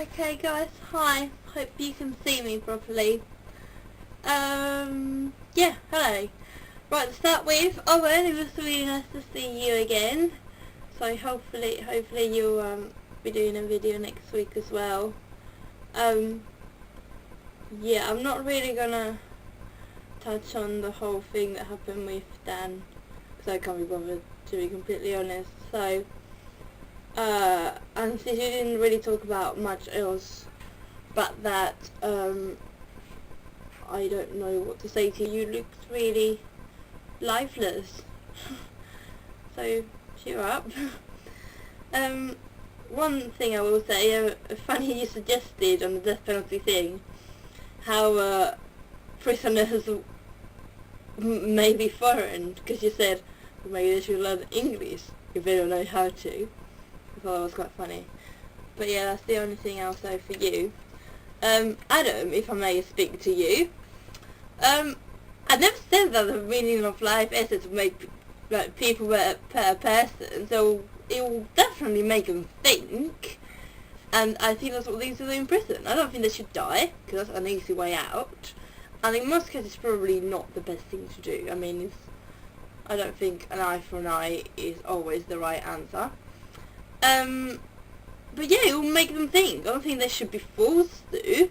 Okay guys, hi, hope you can see me properly. Yeah, hello. Right, to start with, Owen, it was really nice to see you again. So hopefully you'll be doing a video next week as well. Yeah, I'm not really gonna touch on the whole thing that happened with Dan, because I can't be bothered, to be completely honest. So, and since you didn't really talk about much else but that, I don't know what to say to you. You looked really lifeless. So, cheer up. One thing I will say, funny you suggested on the death penalty thing, how prisoners may be foreign, because you said well, maybe they should learn English if they don't know how to. I thought that was quite funny. But yeah, that's the only thing I'll say for you. Adam, if I may speak to you, I never said that the meaning of life is to make like people per person, so it will definitely make them think, and I think that's what they need to do in prison. I don't think they should die, because that's an easy way out, and in most cases it's probably not the best thing to do. I mean, I don't think an eye for an eye is always the right answer. But yeah, it will make them think. I don't think they should be forced to,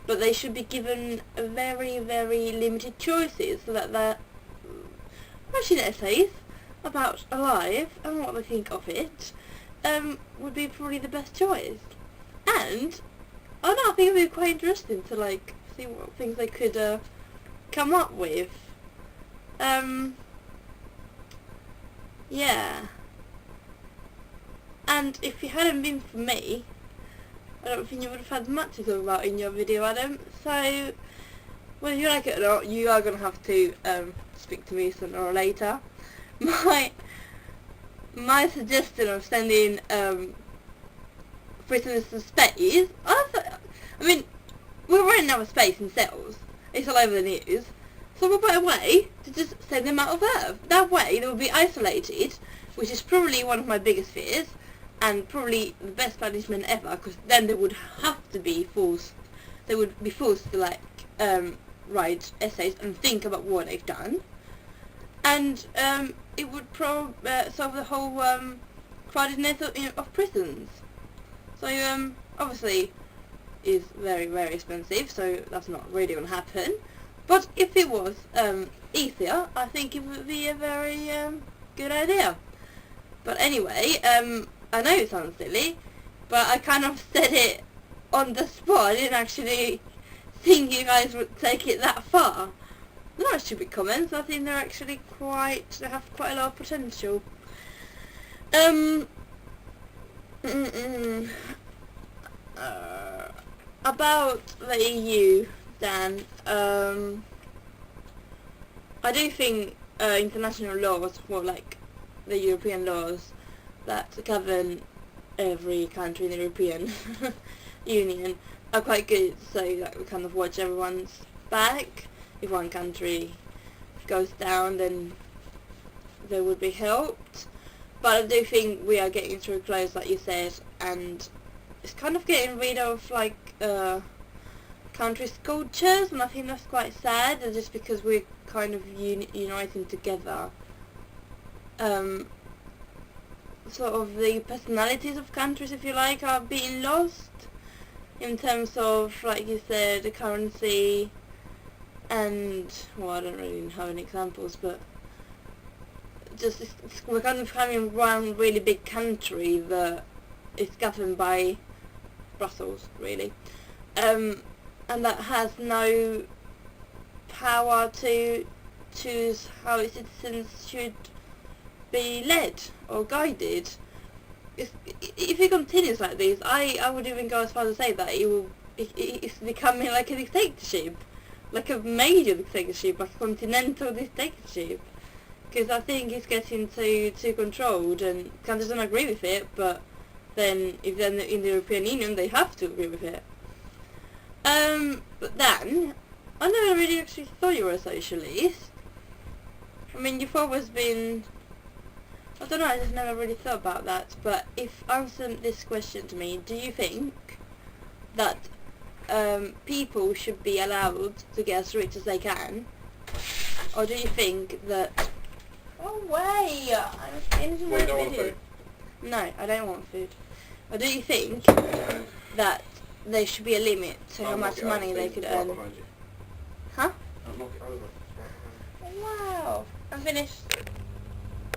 but they should be given a very, very limited choices, so that they're writing essays about a life and what they think of it would be probably the best choice. And I don't know, I think it would be quite interesting to like see what things they could come up with. Yeah. And if it hadn't been for me, I don't think you would have had much to talk about in your video, Adam. So, whether you like it or not, you are going to have to speak to me sooner or later. My suggestion of sending prisoners to space, I mean, we're running out of space in cells. It's all over the news. So what better way to just send them out of Earth? That way they will be isolated, which is probably one of my biggest fears, and probably the best punishment ever, because then they would have to be forced. They would be forced to like write essays and think about what they've done, and it would solve the whole crowdedness of prisons. So obviously, is very, very expensive, so that's not really going to happen. But if it was easier, I think it would be a very good idea. But anyway, I know it sounds silly, but I kind of said it on the spot. I didn't actually think you guys would take it that far. They're not stupid comments. I think they're actually they have quite a lot of potential. About the EU, Dan, I do think international laws, well, like the European laws that govern every country in the European Union, are quite good, so like we kind of watch everyone's back. If one country goes down, then they would be helped. But I do think we are getting too close, like you said, and it's kind of getting rid of like countries' cultures, and I think that's quite sad, just because we're kind of uniting together. Sort of the personalities of countries, if you like, are being lost in terms of, like you said, the currency, and, well, I don't really have any examples, but just we're kind of having one really big country that is governed by Brussels, really, and that has no power to choose how its citizens should be led or guided. If it continues like this, I would even go as far as to say that it's becoming like a dictatorship, like a major dictatorship, like a continental dictatorship, because I think it's getting too controlled, and countries don't agree with it, but then if they're in the European Union, they have to agree with it. But then, I never really actually thought you were a socialist. I mean, you've always been, I don't know, I just never really thought about that, but if answering this question to me, do you think that people should be allowed to get as rich as they can? Or do you think that... Oh, wait! I'm finishing my video. No, I don't want food. Or do you think that there should be a limit to how much money they could earn? Huh? Wow! I'm finished.